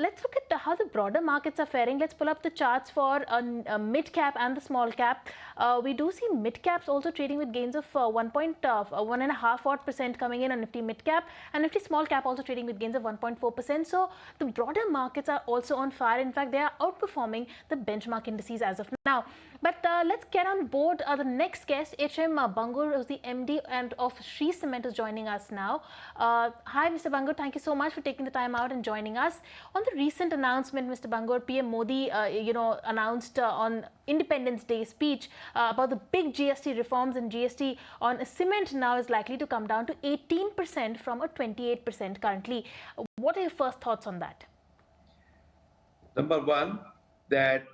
let's look at how the broader markets are faring. Let's pull up the charts for mid cap and the small cap. We do see mid caps also trading with gains of 1.5% coming in on Nifty mid cap, and Nifty small cap also trading with gains of 1.4%. So the broader markets are also on fire. In fact, they are outperforming the benchmark indices as of now. But let's get on board the next guest. HM Bangur, who's the MD and of Shree Cement, is joining us now. Hi, Mr. Bangur. Thank you so much for taking the time out and joining us. On the recent announcement, Mr. Bangur, PM Modi, announced on Independence Day speech about the big GST reforms, and GST on cement now is likely to come down to 18% from a 28% currently. What are your first thoughts on that? Number one, that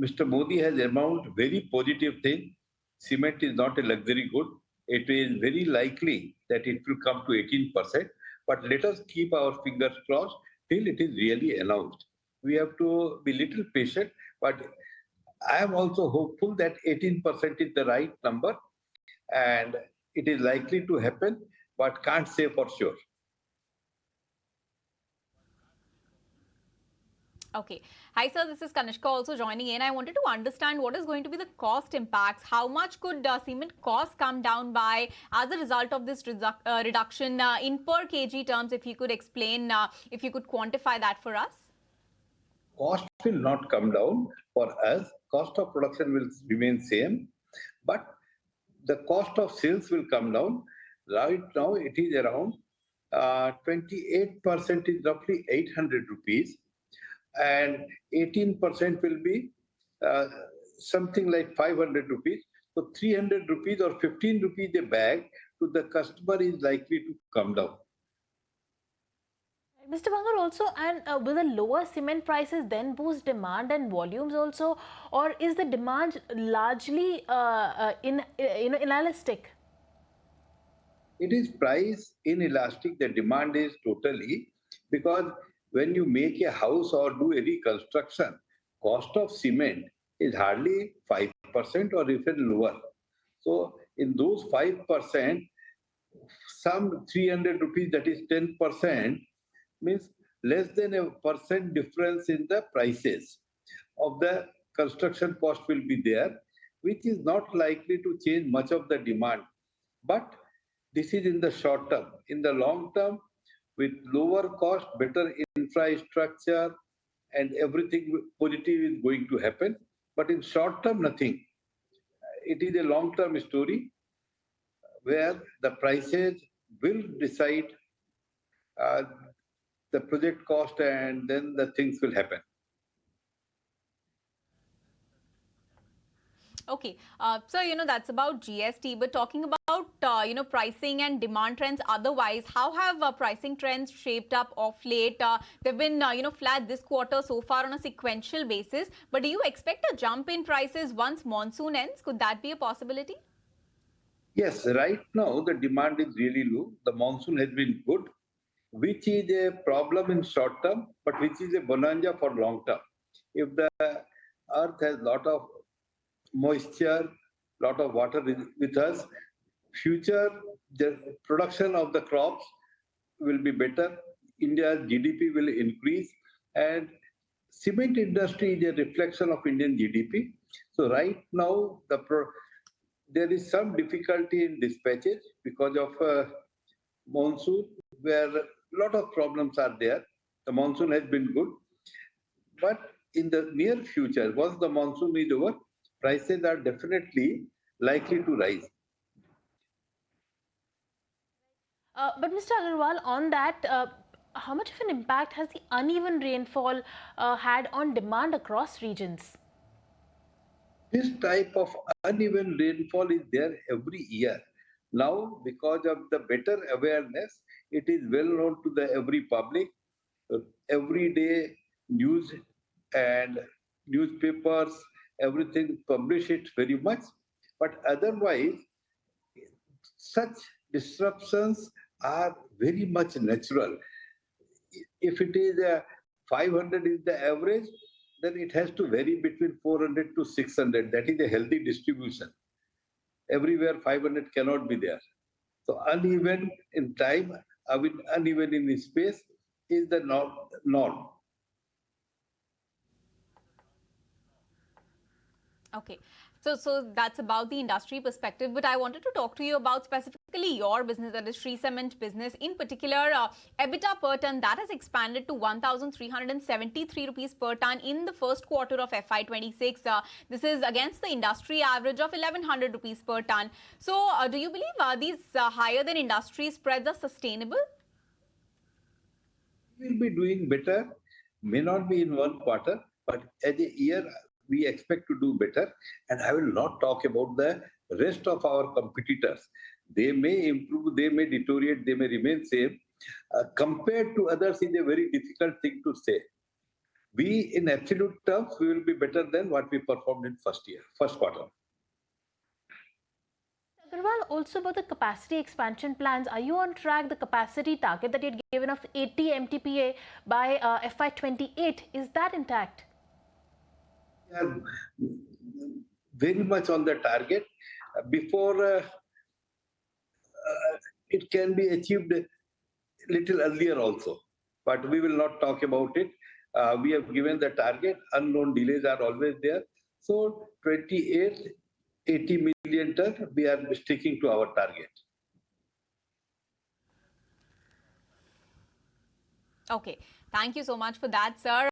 Mr. Modi has announced very positive thing. Cement is not a luxury good. It is very likely that it will come to 18%. But let us keep our fingers crossed till it is really announced. We have to be little patient, but I am also hopeful that 18% is the right number and it is likely to happen, but can't say for sure. Okay. Hi, sir. This is Kanishka also joining in. I wanted to understand what is going to be the cost impacts. How much could cement costs come down by as a result of this reduction in per kg terms? If you could explain, if you could quantify that for us. Cost will not come down for us. Cost of production will remain same, but the cost of sales will come down. Right now, it is around 28% is roughly 800 rupees. And 18% will be something like 500 rupees. So 300 rupees or 15 rupees a bag to the customer is likely to come down. Mr. Bangur, also, and will the lower cement prices then boost demand and volumes also, or is the demand largely inelastic? It is price inelastic. The demand is totally, because when you make a house or do any construction, cost of cement is hardly 5% or even lower. So in those 5%, some 300 rupees, that is 10%, means less than a percent difference in the prices of the construction cost will be there, which is not likely to change much of the demand. But this is in the short term. In the long term, with lower cost, better infrastructure, and everything positive is going to happen. But in short term, nothing. It is a long-term story where the prices will decide the project cost, and then the things will happen. Okay, so that's about GST, but talking about pricing and demand trends otherwise, how have pricing trends shaped up of late? They've been flat this quarter so far on a sequential basis, but do you expect a jump in prices once monsoon ends? Could that be a possibility? Yes, right now the demand is really low. The monsoon has been good, which is a problem in short term, but which is a bonanza for long term. If the earth has lot of moisture, lot of water with us, future the production of the crops will be better. India's GDP will increase, and cement industry is a reflection of Indian GDP. So right now there is some difficulty in dispatches because of monsoon, where a lot of problems are there. The monsoon has been good, but in the near future, once the monsoon is over, prices are definitely likely to rise. But Mr. Agarwal, on that, how much of an impact has the uneven rainfall had on demand across regions? This type of uneven rainfall is there every year. Now, because of the better awareness, it is well known to the every public. Every day, news and newspapers, everything publish it very much. But otherwise, such disruptions are very much natural. If it is 500 is the average, then it has to vary between 400 to 600. That is a healthy distribution. Everywhere 500 cannot be there. So uneven in time, uneven in space is the norm. Okay. So that's about the industry perspective, but I wanted to talk to you about specifically your business, that is Shree Cement business. In particular, EBITDA per ton, that has expanded to 1,373 rupees per ton in the first quarter of FY26. This is against the industry average of 1,100 rupees per ton. So do you believe these higher than industry spreads are sustainable? We will be doing better, may not be in one quarter, but as a year, we expect to do better. And I will not talk about the rest of our competitors. They may improve, they may deteriorate, they may remain same. Compared to others is a very difficult thing to say. We, in absolute terms, we will be better than what we performed in first quarter. Agarwal, also about the capacity expansion plans, are you on track? The capacity target that you had given of 80 MTPA by FY28, is that intact? We are very much on the target. Before it can be achieved little earlier also, but we will not talk about it. We have given the target. Unknown delays are always there. So 28, 80 million ton, we are sticking to our target. Okay. Thank you so much for that, sir.